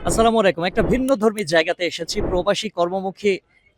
আসসালামু আলাইকুম। একটা ভিন্নধর্মী জায়গাতে এসেছি, প্রবাসী কর্মমুখী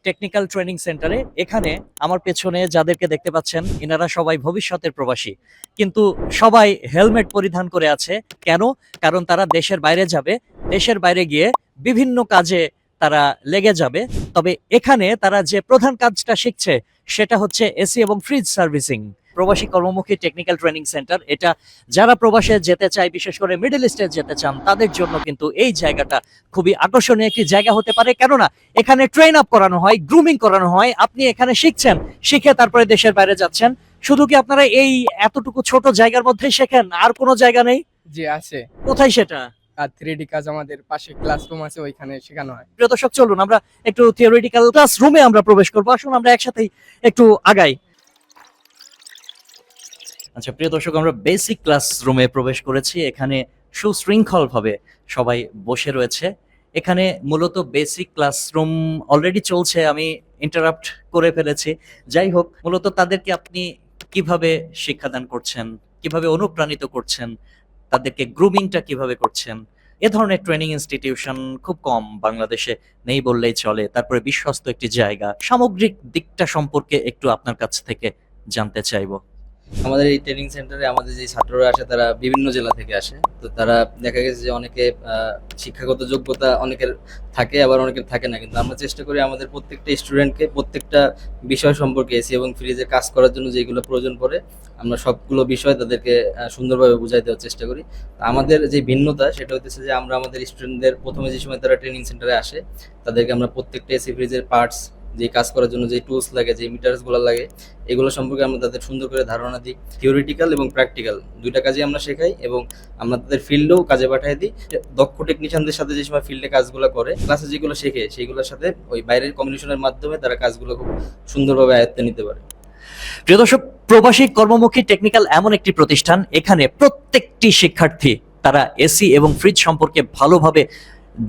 টেকনিক্যাল ট্রেনিং সেন্টারে। এখানে আমার পেছনে যাদেরকে দেখতে পাচ্ছেন, এনারা সবাই ভবিষ্যতের প্রবাসী। কিন্তু সবাই হেলমেট পরিধান করে আছে। কেন? কারণ তারা দেশের বাইরে যাবে। দেশের বাইরে গিয়ে বিভিন্ন কাজে তারা লেগে যাবে। তবে এখানে তারা যে প্রধান কাজটা শিখছে সেটা হচ্ছে এসি এবং ফ্রিজ সার্ভিসিং। প্রবাসী কর্মমুখী টেকনিক্যাল ট্রেনিং সেন্টার এটা যারা প্রবাসে যেতে চায়, বিশেষ করে মিডল ইস্টে যেতে চান, তাদের জন্য কিন্তু এই জায়গাটা খুবই আকর্ষণীয় একটি জায়গা হতে পারে। কেননা এখানে ট্রেন আপ করানো হয়, গ্রুমিং করানো হয়। আপনি এখানে শিখছেন, শিখে তারপরে দেশের বাইরে যাচ্ছেন। শুধু কি আপনারা এই এতটুকু ছোট জায়গার মধ্যেই শেখেন, আর কোনো জায়গা নেই? জি আছে। কোথায় সেটা? আর 3D কাজ আমাদের পাশে ক্লাসরুম আছে, ওইখানে শেখানো হয়। প্রিয় দর্শক, চলুন আমরা একটু থিওরিটিক্যাল ক্লাস রুমে আমরা প্রবেশ করবো। আসুন আমরা একসাথেই একটু আগাই। আচ্ছা প্রিয় দর্শক, আমরা বেসিক ক্লাসরুমে প্রবেশ করেছি। এখানে সুশৃঙ্খল ভাবে সবাই বসে রয়েছে। এখানে মূলত বেসিক ক্লাসরুম অলরেডি চলছে, আমি ইন্টারাপ্ট করে ফেলেছি। যাই হোক, মূলত তাদেরকে আপনি কিভাবে শিক্ষাদান করছেন, কিভাবে অনুপ্রাণিত করছেন, তাদেরকে গ্রুমিংটা কিভাবে করছেন, এ ধরনের ট্রেনিং ইনস্টিটিউশন খুব কম বাংলাদেশে, নেই বললেই চলে। তারপরে বিশ্বস্ত একটি জায়গা, সামগ্রিক দিকটা সম্পর্কে একটু আপনার কাছ থেকে জানতে চাইবো। আমাদের এই ট্রেনিং সেন্টারে আমাদের যে ছাত্ররা আসে তারা বিভিন্ন জেলা থেকে আসে। তো তারা দেখা গেছে যে অনেকে শিক্ষাগত যোগ্যতা অনেকের থাকে, আবার অনেকের থাকে না। কিন্তু আমরা চেষ্টা করি আমাদের প্রত্যেকটা স্টুডেন্টকে প্রত্যেকটা বিষয় সম্পর্কে এসি এবং ফ্রিজে কাজ করার জন্য যেগুলো প্রয়োজন পড়ে আমরা সবগুলো বিষয় তাদেরকে সুন্দরভাবে বুঝাই দেওয়ার চেষ্টা করি। আমাদের যে ভিন্নতা সেটা হচ্ছে যে আমরা আমাদের স্টুডেন্টদের প্রথমে যে সময় তারা ট্রেনিং সেন্টারে আসে তাদেরকে আমরা প্রত্যেকটা এসি ফ্রিজের পার্টস, যে কাজ করার জন্য যে টুলস লাগে, যে মিটারসগুলো লাগে, এগুলো সম্পর্কে আমরা তাদের সুন্দর করে ধারণা দিই। থিওরিটিক্যাল এবং প্র্যাকটিক্যাল দুইটা কাজে আমরা শেখাই এবং আমরা তাদের ফিল্ডেও কাজে পাঠিয়ে দিই। দক্ষ টেকনিশিয়ানদের সাথে যে সময় ফিল্ডে কাজগুলো করে, ক্লাসে যেগুলো শেখে সেইগুলোর সাথে ওই বাইরের কমিউনিকেশনের মাধ্যমে তারা কাজগুলো খুব সুন্দরভাবে আয়ত্তে নিতে পারে। প্রিয় দর্শক, প্রবাসী কর্মমুখী টেকনিক্যাল এমন একটি প্রতিষ্ঠান, এখানে প্রত্যেকটি শিক্ষার্থী তারা এসি এবং ফ্রিজ সম্পর্কে ভালোভাবে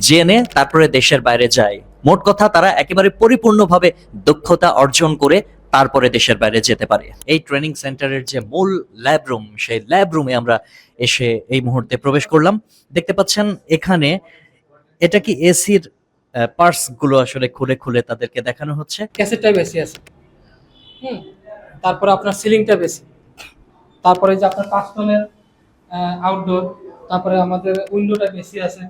জেনে তারপরে দেশের বাইরে যায়। মোট কথা, তারা একেবারে পরিপূর্ণভাবে দক্ষতা অর্জন করে তারপরে দেশের বাইরে যেতে পারে। এই ট্রেনিং সেন্টারের যে মূল ল্যাব রুম, সেই ল্যাব রুমে আমরা এসে এই মুহূর্তে প্রবেশ করলাম। দেখতে পাচ্ছেন এখানে, এটা কি এসির পার্টস গুলো আসলে খুলে খুলে তাদেরকে দেখানো হচ্ছে। ক্যাসেটটাই বেশি আছে। তারপরে আপনার সিলিংটা বেশি। তারপরে যে আপনার কাস্টমের আউটডোর, তারপরে আমাদের উইন্ডোটা বেশি আছে।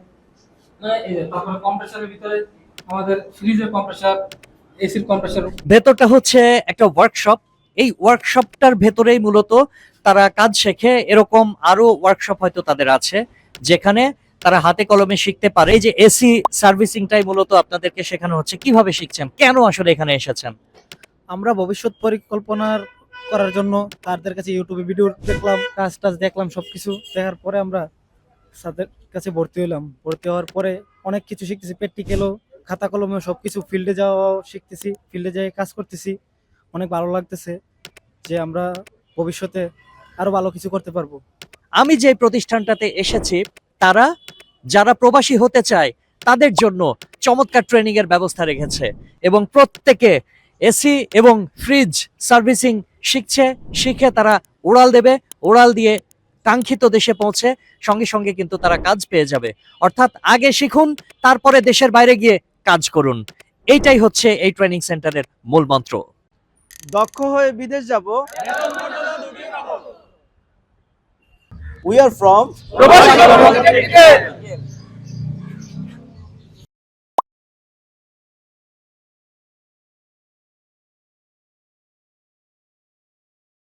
এই যে তারপরে কম্প্রেসারের ভিতরে আমাদের ফ্রিজের কম্প্রেসার, এসির কম্প্রেসার। ভেতরটা হচ্ছে একটা ওয়ার্কশপ। এই ওয়ার্কশপটার ভেতরেই মূলত তারা কাজ শেখে। এরকম আরো ওয়ার্কশপ হয়তো তাদের আছে যেখানে তারা হাতে কলমে শিখতে পারে। এই যে এসি সার্ভিসিংটাই মূলত আপনাদেরকে শেখানো হচ্ছে। কিভাবে শিখছেন, কেন আসলে এখানে এসেছেন? আমরা ভবিষ্যৎ পরিকল্পনার করার জন্য তাদের কাছে ইউটিউবে ভিডিও দেখলাম, কাজ টাজ দেখলাম, সবকিছু দেখার পরে আমরা তাদের কাছে ভর্তি হলাম। ভর্তি হওয়ার পরে অনেক কিছু শিখতেছি, প্র্যাকটিক্যালও, খাতা কলমেও সবকিছু, ফিল্ডে যাওয়াও শিখতেছি, ফিল্ডে যেয়ে কাজ করতেছি। অনেক ভালো লাগতেছে যে আমরা ভবিষ্যতে আরো ভালো কিছু করতে পারবো। আমি যে প্রতিষ্ঠানটাতে এসেছি, তারা যারা প্রবাসী হতে চায় তাদের জন্য চমৎকার ট্রেনিং এর ব্যবস্থা রেখেছে এবং প্রত্যেকে এসি এবং ফ্রিজ সার্ভিসিং শিখছে। শিখে তারা ওড়াল দেবে, ওড়াল দিয়ে কাঙ্ক্ষিত দেশে পৌঁছে সঙ্গে সঙ্গে কিন্তু তারা কাজ পেয়ে যাবে। অর্থাৎ আগে শিখুন, তারপরে দেশের বাইরে গিয়ে কাজ করুন। এইটাই হচ্ছে এই ট্রেনিং সেন্টারের মূল মন্ত্র। দক্ষ হয়ে বিদেশ যাব। We are from প্রবাসী কর্মমুখী টেকনিক্যাল।